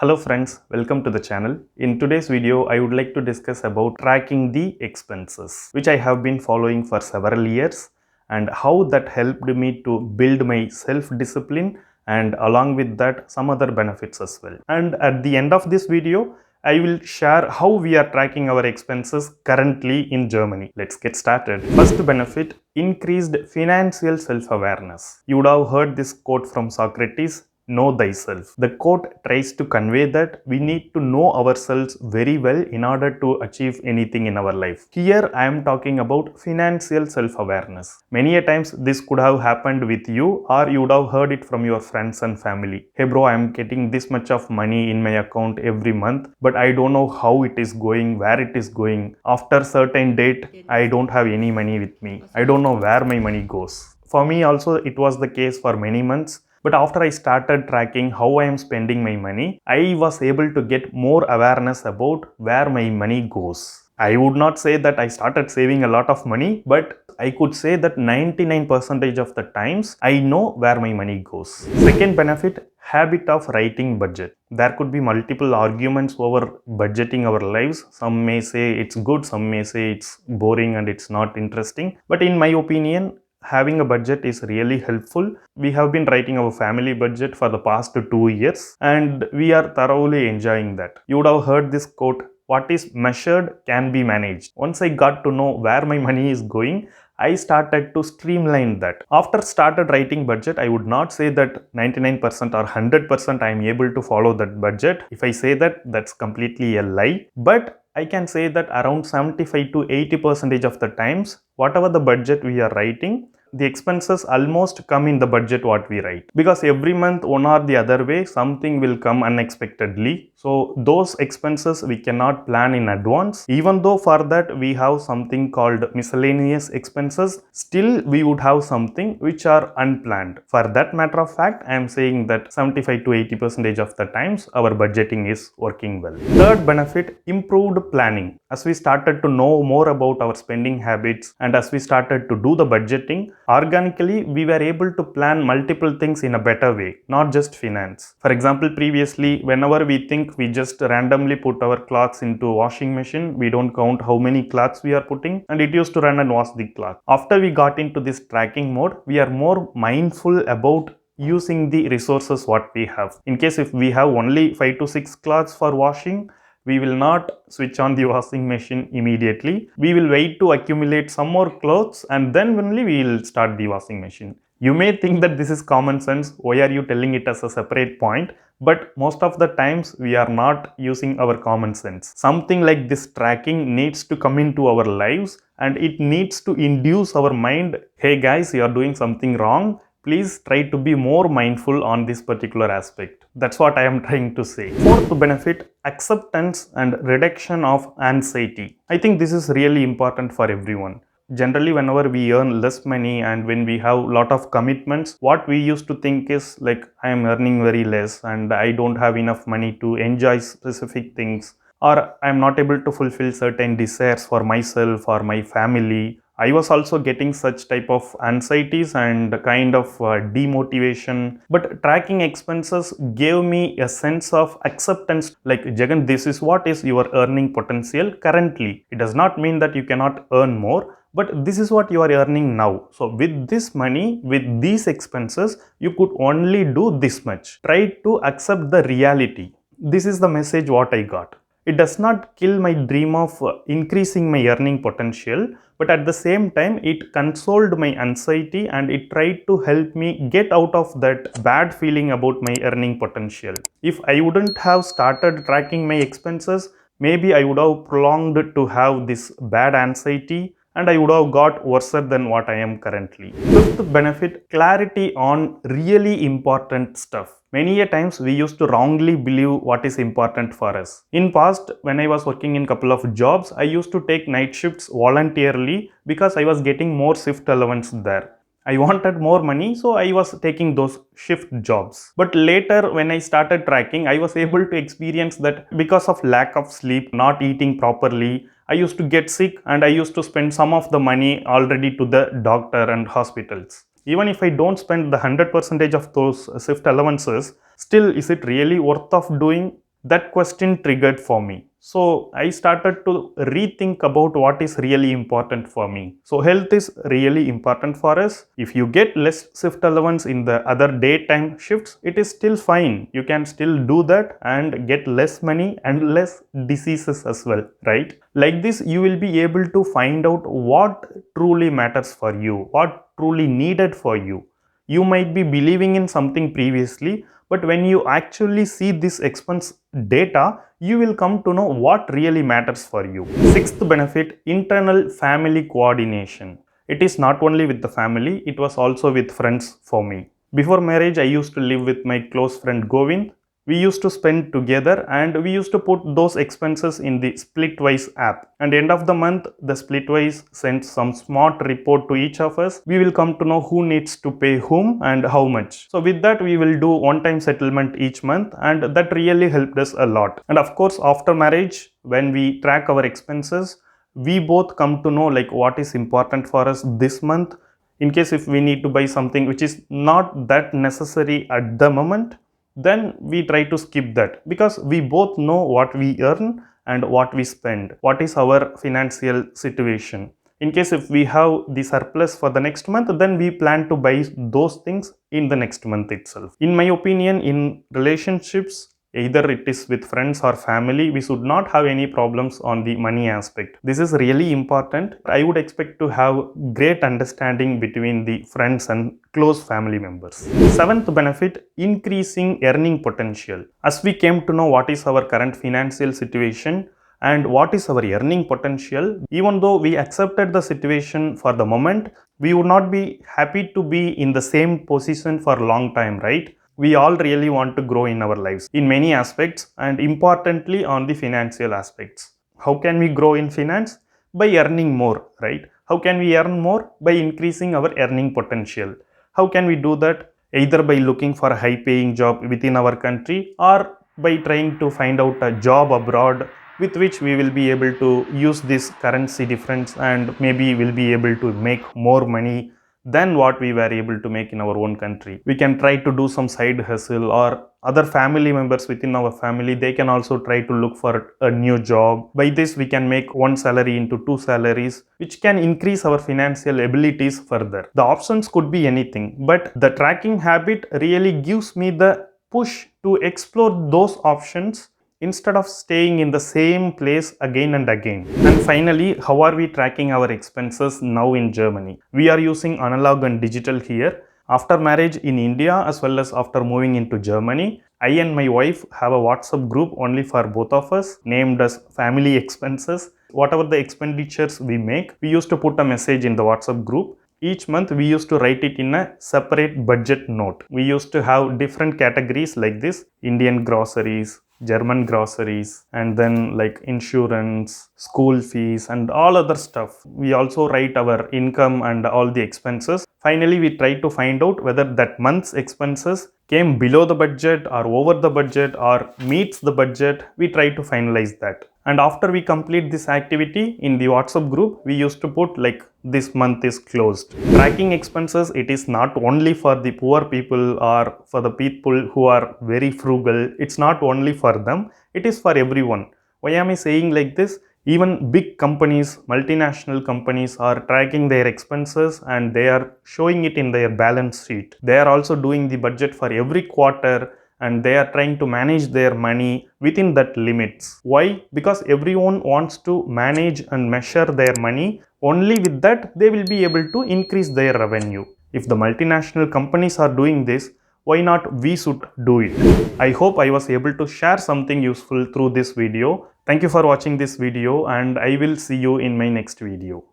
Hello friends, welcome to the channel. In today's video, I would like to discuss about tracking the expenses, which I have been following for several years and how that helped me to build my self-discipline and along with that some other benefits as well. And at the end of this video, I will share how we are tracking our expenses currently in Germany. Let's get started. First benefit, increased financial self-awareness. You would have heard this quote from Socrates, know thyself. The quote tries to convey that we need to know ourselves very well in order to achieve anything in our life. Here I am talking about financial self-awareness. Many a times this could have happened with you, or you would have heard it from your friends and family. Hey bro, I am getting this much of money in my account every month, but I don't know how it is going, where it is going. After certain date, I don't have any money with me. I don't know where my money goes. For me also, it was the case for many months. But after I started tracking how I am spending my money, I was able to get more awareness about where my money goes. I would not say that I started saving a lot of money, but I could say that 99% of the times I know where my money goes. Second benefit, habit of writing budget. There could be multiple arguments over budgeting our lives. Some may say it's good, some may say it's boring and it's not interesting. But in my opinion, having a budget is really helpful. We have been writing our family budget for the past 2 years and we are thoroughly enjoying that. You would have heard this quote, what is measured can be managed. Once I got to know where my money is going, I started to streamline that. After started writing budget, I would not say that 99% or 100% I am able to follow that budget. If I say that, that's completely a lie. But I can say that around 75 to 80% of the times, whatever the budget we are writing, the expenses almost come in the budget what we write. Because every month, one or the other way, something will come unexpectedly. So those expenses we cannot plan in advance. Even though for that we have something called miscellaneous expenses, still we would have something which are unplanned. For that matter of fact, I am saying that 75 to 80% of the times our budgeting is working well. Third benefit, improved planning. As we started to know more about our spending habits and as we started to do the budgeting, organically we were able to plan multiple things in a better way, not just finance. For example, previously whenever we think, we just randomly put our clothes into a washing machine, we don't count how many clothes we are putting and it used to run and wash the cloth. After we got into this tracking mode, we are more mindful about using the resources what we have. In case if we have only 5 to 6 cloths for washing, we will not switch on the washing machine immediately. We will wait to accumulate some more clothes and then only we will start the washing machine. You may think that this is common sense. Why are you telling it as a separate point? But most of the times we are not using our common sense. Something like this tracking needs to come into our lives and it needs to induce our mind, hey guys, you are doing something wrong. Please try to be more mindful on this particular aspect. That's what I am trying to say. Fourth benefit, acceptance and reduction of anxiety. I think this is really important for everyone. Generally, whenever we earn less money and when we have a lot of commitments, what we used to think is like, I am earning very less and I don't have enough money to enjoy specific things, or I am not able to fulfill certain desires for myself or my family. I was also getting such type of anxieties and kind of demotivation. But tracking expenses gave me a sense of acceptance. Like, Jagan, this is what is your earning potential currently. It does not mean that you cannot earn more, but this is what you are earning now. So with this money, with these expenses, you could only do this much. Try to accept the reality. This is the message what I got. It does not kill my dream of increasing my earning potential, but at the same time, it consoled my anxiety and it tried to help me get out of that bad feeling about my earning potential. If I wouldn't have started tracking my expenses, maybe I would have prolonged to have this bad anxiety and I would have got worse than what I am currently. Fifth benefit, clarity on really important stuff. Many a times we used to wrongly believe what is important for us. In past, when I was working in couple of jobs, I used to take night shifts voluntarily because I was getting more shift allowance there. I wanted more money, so I was taking those shift jobs. But later, when I started tracking, I was able to experience that because of lack of sleep, not eating properly, I used to get sick and I used to spend some of the money already to the doctor and hospitals. Even if I don't spend the 100% of those shift allowances, still is it really worth of doing? that question triggered for me. So I started to rethink about what is really important for me. So health is really important for us. If you get less shift allowance in the other daytime shifts, it is still fine. You can still do that and get less money and less diseases as well, right? Like this, you will be able to find out what truly matters for you, what truly needed for you. You might be believing in something previously, but when you actually see this expense data, you will come to know what really matters for you. Sixth benefit, internal family coordination. It is not only with the family, it was also with friends for me. Before marriage, I used to live with my close friend Govind. We used to spend together and we used to put those expenses in the Splitwise app. And end of the month, the Splitwise sends some smart report to each of us. We will come to know who needs to pay whom and how much. So with that, we will do one-time settlement each month, and that really helped us a lot. And of course, after marriage, when we track our expenses, we both come to know like what is important for us this month. In case if we need to buy something which is not that necessary at the moment, then we try to skip that, because we both know what we earn and what we spend, what is our financial situation. In case if we have the surplus for the next month, then we plan to buy those things in the next month itself. In my opinion, in relationships, either it is with friends or family, we should not have any problems on the money aspect. This is really important. I would expect to have great understanding between the friends and close family members. Seventh benefit, increasing earning potential. As we came to know what is our current financial situation and what is our earning potential, even though we accepted the situation for the moment, we would not be happy to be in the same position for a long time, right? We all really want to grow in our lives in many aspects, and importantly on the financial aspects. How can we grow in finance? By earning more, right? How can we earn more? By increasing our earning potential. How can we do that? Either by looking for a high paying job within our country, or by trying to find out a job abroad with which we will be able to use this currency difference and maybe will be able to make more money than what we were able to make in our own country. We can try to do some side hustle, or other family members within our family, they can also try to look for a new job. By this, we can make one salary into two salaries, which can increase our financial abilities further. The options could be anything, but the tracking habit really gives me the push to explore those options instead of staying in the same place again and again. And finally, how are we tracking our expenses now in Germany? We are using analog and digital here. After marriage in India, as well as after moving into Germany, I and my wife have a WhatsApp group only for both of us, named as Family Expenses. Whatever the expenditures we make, we used to put a message in the WhatsApp group. Each month we used to write it in a separate budget note. We used to have different categories like this: Indian groceries, German groceries, and then like insurance, school fees, and all other stuff. We also write our income and all the expenses. Finally, we try to find out whether that month's expenses came below the budget or over the budget or meets the budget. We try to finalize that. And after we complete this activity in the WhatsApp group, we used to put like this month is closed. Tracking expenses, it is not only for the poor people or for the people who are very frugal. It's not only for them, it is for everyone. Why am I saying like this? Even big companies, multinational companies are tracking their expenses and they are showing it in their balance sheet. They are also doing the budget for every quarter, and they are trying to manage their money within that limits. Why? Because everyone wants to manage and measure their money. Only with that they will be able to increase their revenue. If the multinational companies are doing this, why not we should do it? I hope I was able to share something useful through this video. Thank you for watching this video, and I will see you in my next video.